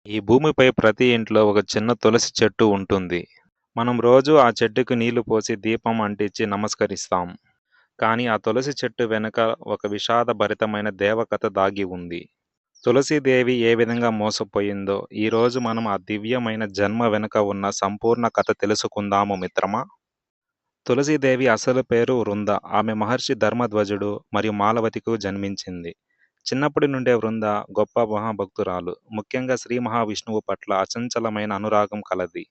ఈ భూమిపై ప్రతి ఇంట్లో ఒక చిన్న తులసి చెట్టు ఉంటుంది. మనం రోజూ ఆ చెట్టుకి నీళ్లు పోసి దీపం అంటించి నమస్కరిస్తాం. కానీ ఆ తులసి చెట్టు వెనుక ఒక విషాదభరితమైన దేవకథ దాగి ఉంది. తులసీదేవి ఏ విధంగా మోసపోయిందో ఈరోజు మనం ఆ దివ్యమైన జన్మ వెనుక ఉన్న సంపూర్ణ కథ తెలుసుకుందాము మిత్రమా. తులసీదేవి అసలు పేరు వృంద. ఆమె మహర్షి ధర్మధ్వజుడు మరియు మాలవతికు జన్మించింది. చిన్నప్పటి నుండే వృంద గొప్ప మహాభక్తురాలు. ముఖ్యంగా శ్రీ మహావిష్ణువు పట్ల అచంచలమైన అనురాగం కలది.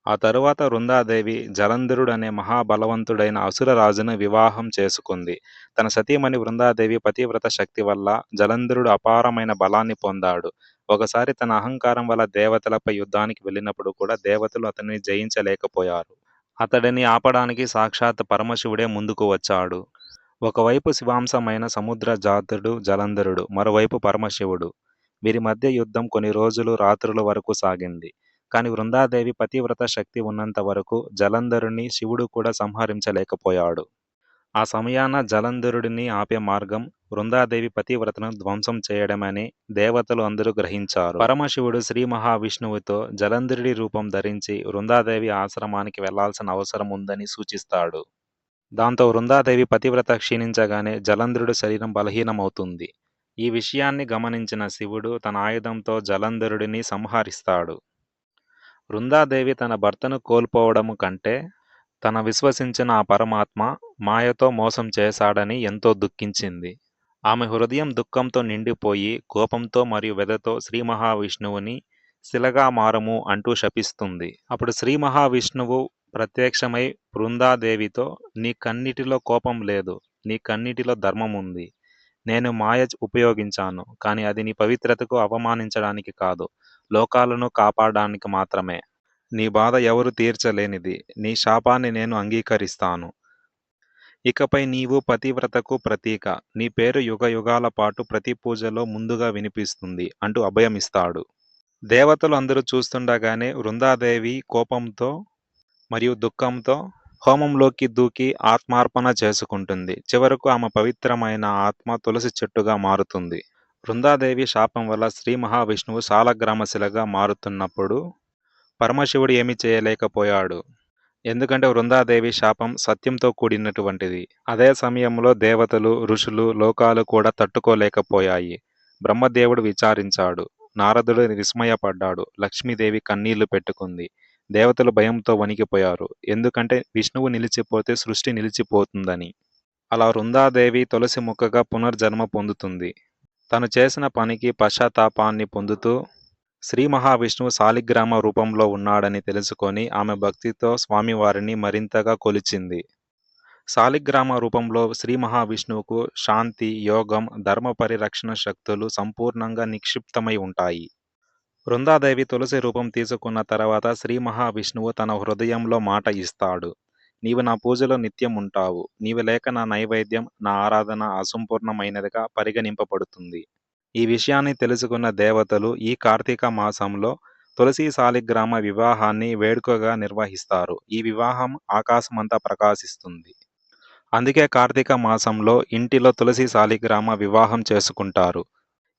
ఆ తరువాత వృందాదేవి జలంధరుడు అనే మహాబలవంతుడైన అసురరాజును వివాహం చేసుకుంది. తన సతీమణి వృందాదేవి పతివ్రత శక్తి వల్ల జలంధరుడు అపారమైన బలాన్ని పొందాడు. ఒకసారి తన అహంకారం వల్ల దేవతలపై యుద్ధానికి వెళ్ళినప్పుడు కూడా దేవతలు అతనిని జయించలేకపోయారు. అతడిని ఆపడానికి సాక్షాత్ పరమశివుడే ముందుకు వచ్చాడు. ఒకవైపు శివాంశమైన సముద్ర జాతుడు జలంధరుడు, మరోవైపు పరమశివుడు. వీరి మధ్య యుద్ధం కొన్ని రోజులు రాత్రుల వరకు సాగింది. కానీ వృందాదేవి పతివ్రత శక్తి ఉన్నంత వరకు జలంధరుని శివుడు కూడా సంహరించలేకపోయాడు. ఆ సమయాన జలంధరుడిని ఆపే మార్గం వృందాదేవి పతివ్రతను ధ్వంసం చేయడమని దేవతలు అందరూ గ్రహించారు. పరమశివుడు శ్రీ మహావిష్ణువుతో జలంధరుడి రూపం ధరించి వృందాదేవి ఆశ్రమానికి వెళ్లాల్సిన అవసరం ఉందని సూచిస్తాడు. దాంతో వృందాదేవి పతివ్రత క్షీణించగానే జలంధరుడి శరీరం బలహీనమవుతుంది. ఈ విషయాన్ని గమనించిన శివుడు తన ఆయుధంతో జలంధరుడిని సంహరిస్తాడు. వృందాదేవి తన భర్తను కోల్పోవడము కంటే తన విశ్వసించిన ఆ పరమాత్మ మాయతో మోసం చేశాడని ఎంతో దుఃఖించింది. ఆమె హృదయం దుఃఖంతో నిండిపోయి కోపంతో మరియు వ్యధతో శ్రీ మహావిష్ణువుని శిలగా మారము అంటూ శపిస్తుంది. అప్పుడు శ్రీ మహావిష్ణువు ప్రత్యక్షమై బృందాదేవితో, నీ కన్నిటిలో కోపం లేదు, నీ కన్నిటిలో ధర్మం ఉంది. నేను మాయ ఉపయోగించాను, కానీ అది నీ పవిత్రతకు అవమానించడానికి కాదు, లోకాలను కాపాడడానికి మాత్రమే. నీ బాధ ఎవరు తీర్చలేనిది. నీ శాపాన్ని నేను అంగీకరిస్తాను. ఇకపై నీవు పతివ్రతకు ప్రతీక. నీ పేరు యుగయుగాల పాటు ప్రతి పూజలో ముందుగా వినిపిస్తుంది అంటూ అభయమిస్తాడు. దేవతలు అందరూ చూస్తుండగానే వృందాదేవి కోపంతో మరియు దుఃఖంతో హోమంలోకి దూకి ఆత్మార్పణ చేసుకుంటుంది. చివరకు ఆమె పవిత్రమైన ఆత్మ తులసి చెట్టుగా మారుతుంది. వృందాదేవి శాపం వల్ల శ్రీ మహావిష్ణువు శాలగ్రామశిలగా మారుతున్నప్పుడు పరమశివుడు ఏమీ చేయలేకపోయాడు. ఎందుకంటే వృందాదేవి శాపం సత్యంతో కూడినటువంటిది. అదే సమయంలో దేవతలు, ఋషులు, లోకాలు కూడా తట్టుకోలేకపోయాయి. బ్రహ్మదేవుడు విచారించాడు. నారదుడు విస్మయపడ్డాడు. లక్ష్మీదేవి కన్నీళ్లు పెట్టుకుంది. దేవతలు భయంతో వణికిపోయారు. ఎందుకంటే విష్ణువు నిలిచిపోతే సృష్టి నిలిచిపోతుందని. అలా వృందాదేవి తులసి మొక్కగా పునర్జన్మ పొందుతుంది. తను చేసిన పనికి పశ్చాత్తాపాన్ని పొందుతూ శ్రీ మహావిష్ణువు శాలిగ్రామ రూపంలో ఉన్నాడని తెలుసుకొని ఆమె భక్తితో స్వామివారిని మరింతగా కొలిచింది. శాలిగ్రామ రూపంలో శ్రీ మహావిష్ణువుకు శాంతి, యోగం, ధర్మ పరిరక్షణ శక్తులు సంపూర్ణంగా నిక్షిప్తమై ఉంటాయి. వృందాదేవి తులసి రూపం తీసుకున్న తర్వాత శ్రీ మహావిష్ణువు తన హృదయంలో మాట ఇస్తాడు. నీవు నా పూజలో నిత్యం ఉంటావు. నీవు లేక నా నైవేద్యం, నా ఆరాధన అసంపూర్ణమైనదిగా పరిగణింపబడుతుంది. ఈ విషయాన్ని తెలుసుకున్న దేవతలు ఈ కార్తీక మాసంలో తులసి శాలిగ్రామ వివాహాన్ని వేడుకగా నిర్వహిస్తారు. ఈ వివాహం ఆకాశమంతా ప్రకాశిస్తుంది. అందుకే కార్తీక మాసంలో ఇంటిలో తులసి శాలిగ్రామ వివాహం చేసుకుంటారు.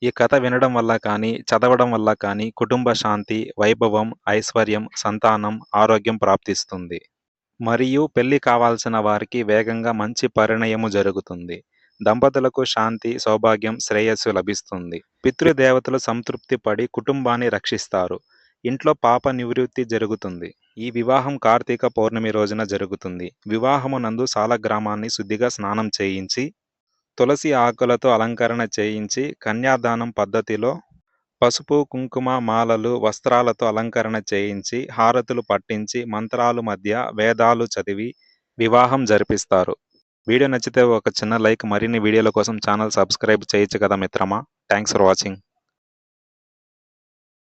ఈ కథ వినడం వల్ల కానీ, చదవడం వల్ల కానీ కుటుంబ శాంతి, వైభవం, ఐశ్వర్యం, సంతానం, ఆరోగ్యం ప్రాప్తిస్తుంది. మరియు పెళ్లి కావాల్సిన వారికి వేగంగా మంచి పరిణయము జరుగుతుంది. దంపతులకు శాంతి, సౌభాగ్యం, శ్రేయస్సు లభిస్తుంది. పితృదేవతలు సంతృప్తి పడి కుటుంబాన్ని రక్షిస్తారు. ఇంట్లో పాప నివృత్తి జరుగుతుంది. ఈ వివాహం కార్తీక పౌర్ణమి రోజున జరుగుతుంది. వివాహమునందు శాలగ్రామాన్ని శుద్ధిగా స్నానం చేయించి, తులసి ఆకులతో అలంకరణ చేయించి, కన్యాదానం పద్ధతిలో పసుపు, కుంకుమ, మాలలు, వస్త్రాలతో అలంకరణ చేయించి, హారతులు పట్టించి, మంత్రాలు మధ్య వేదాలు చదివి వివాహం జరిపిస్తారు. వీడియో నచ్చితే ఒక చిన్న లైక్, మరిన్ని వీడియోల కోసం ఛానల్ సబ్స్క్రైబ్ చేయొచ్చు కదా మిత్రమా. Thanks for watching.